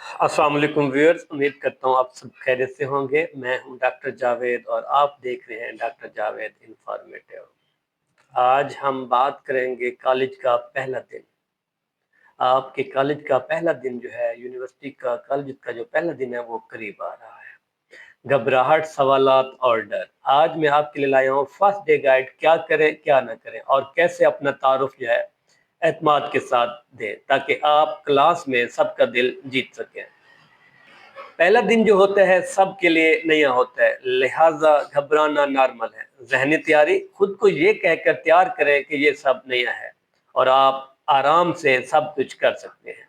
अस्सलाम वालेकुम व्यूअर्स, उम्मीद करता हूँ आप सब खैरियत से होंगे। मैं हूँ डॉक्टर जावेद और आप देख रहे हैं डॉक्टर जावेद इंफॉर्मेटिव। आज हम बात करेंगे कॉलेज का पहला दिन। आपके कॉलेज का पहला दिन जो है, यूनिवर्सिटी का कॉलेज का जो पहला दिन है वो करीब आ रहा है। घबराहट, सवालात और डर। आज मैं आपके लिए लाया हूँ फर्स्ट डे गाइड, क्या करें क्या ना करें और कैसे अपना तारुफ जो है एतमाद के साथ दें ताकि आप क्लास में सबका दिल जीत सकें। पहला दिन जो होता है सबके लिए नया होता है, लिहाजा घबराना नॉर्मल है। जहनी तैयारी, खुद को ये कहकर तैयार करें कि ये सब नया है और आप आराम से सब कुछ कर सकते हैं।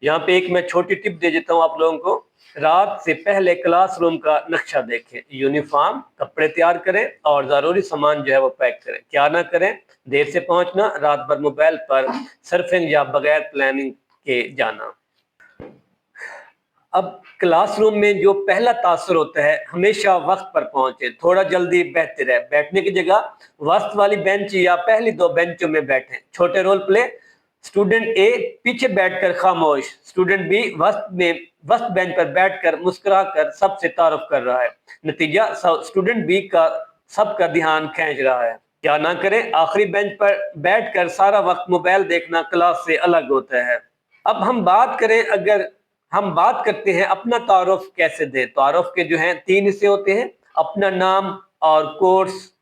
यहाँ पे एक मैं छोटी टिप दे देता हूँ आप लोगों को। रात से पहले क्लासरूम का नक्शा देखें, यूनिफॉर्म, कपड़े तैयार करें और ज़रूरी सामान जो है वो पैक करें। क्या ना करें, देर से पहुंचना, रात भर मोबाइल पर सर्फिंग या बगैर प्लानिंग के जाना। अब क्लासरूम में जो पहला तासुर होता है, हमेशा वक्त पर पहुंचे, थोड़ा जल्दी बेहतर है। बैठने की जगह वस्त वाली बेंच या पहली दो बेंचों में बैठें। छोटे रोल प्ले, स्टूडेंट ए पीछे बैठकर खामोश, स्टूडेंट बी वस्त बेंच पर बैठकर मुस्कुराकर सबसे तारुफ कर रहा है। नतीजा, स्टूडेंट बी का सबका ध्यान खींच रहा है। क्या ना करें, आखिरी बेंच पर बैठकर सारा वक्त मोबाइल देखना क्लास से अलग होता है। अब हम बात करते हैं अपना तारुफ कैसे दें। तारुफ के जो हैं 3 हिस्से होते हैं, अपना नाम और कोर्स।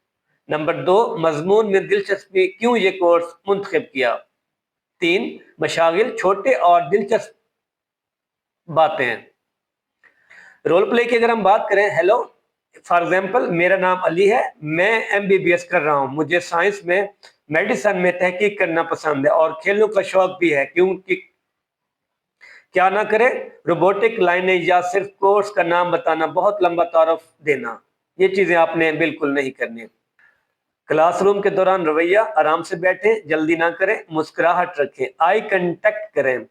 नंबर 2, मजमून में दिलचस्पी, क्यों ये कोर्स मुंतखब किया। 3, मशागिल, छोटे और दिलचस्प बातें। रोल प्ले की अगर हम बात करें, हेलो फॉर एग्जाम्पल, मेरा नाम अली है, मैं MBBS कर रहा हूँ, मुझे साइंस में मेडिसिन में तहकीक करना पसंद है और खेलों का शौक भी है, क्योंकि। क्या ना करें, रोबोटिक लाइनें या सिर्फ कोर्स का नाम बताना, बहुत लंबा तारुफ देना, ये चीजें आपने बिल्कुल नहीं करनी। क्लासरूम के दौरान रवैया, आराम से बैठें, जल्दी ना करें, मुस्कुराहट रखें, आई कांटेक्ट करें,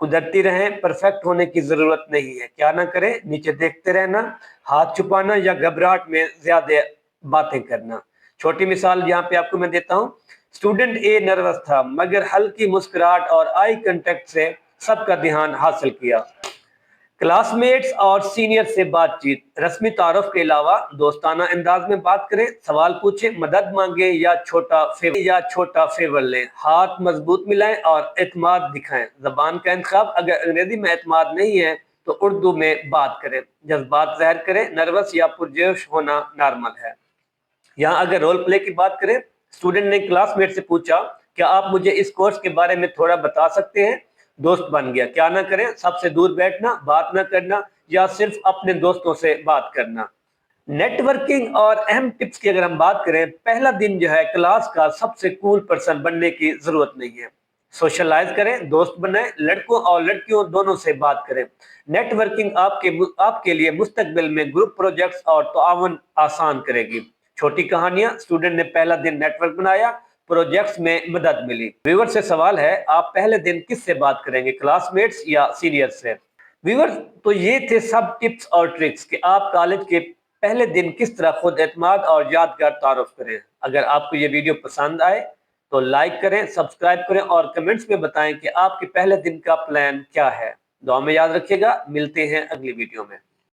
कुदरती रहें, परफेक्ट होने की जरूरत नहीं है। क्या ना करें, नीचे देखते रहना, हाथ छुपाना या घबराहट में ज्यादा बातें करना। छोटी मिसाल यहाँ पे आपको मैं देता हूँ। स्टूडेंट ए नर्वस था मगर हल्की मुस्कुराहट और आई कांटेक्ट से सबका ध्यान हासिल किया। क्लासमेट्स और सीनियर से बातचीत, रस्मी तारुफ के अलावा दोस्ताना अंदाज में बात करें, सवाल पूछें, मदद मांगे या छोटा फेवर लें, हाथ मजबूत मिलाएं और एतमाद दिखाएं। जबान का इंतखाब, अगर अंग्रेजी में एतमाद नहीं है तो उर्दू में बात करें। जज्बात ज़ाहिर करें, नर्वस या पुरजोश होना नॉर्मल है। यहाँ अगर रोल प्ले की बात करें, स्टूडेंट ने क्लासमेट से पूछा, क्या आप मुझे इस कोर्स के बारे में थोड़ा बता सकते हैं। दोस्त बन गया। क्या ना करें, सबसे दूर बैठना, बात ना करना या सिर्फ अपने दोस्तों से बात करना। नेटवर्किंग और अहम टिप्स की अगर हम बात करें, पहला दिन जो है क्लास का सबसे कूल पर्सन बनने की जरूरत नहीं है। सोशलाइज करें, दोस्त बनाएं, लड़कों और लड़कियों दोनों से बात करें। नेटवर्किंग आपके लिए मुस्तकबिल में ग्रुप प्रोजेक्ट्स और ताउन आसान करेगी। छोटी कहानियां, स्टूडेंट ने पहला दिन नेटवर्क बनाया, प्रोजेक्ट्स में मदद मिली। व्यूअर से सवाल है, आप पहले दिन किससे बात करेंगे, क्लासमेट्स या सीनियर से। व्यूअर, तो ये थे सब टिप्स और ट्रिक्स कि आप कॉलेज के पहले दिन किस तरह खुद एतमाद और यादगार तारुफ करें। अगर आपको ये वीडियो पसंद आए तो लाइक करें, सब्सक्राइब करें और कमेंट्स में बताएं कि आपके पहले दिन का प्लान क्या है। दुआ में याद रखिएगा, मिलते हैं अगली वीडियो में।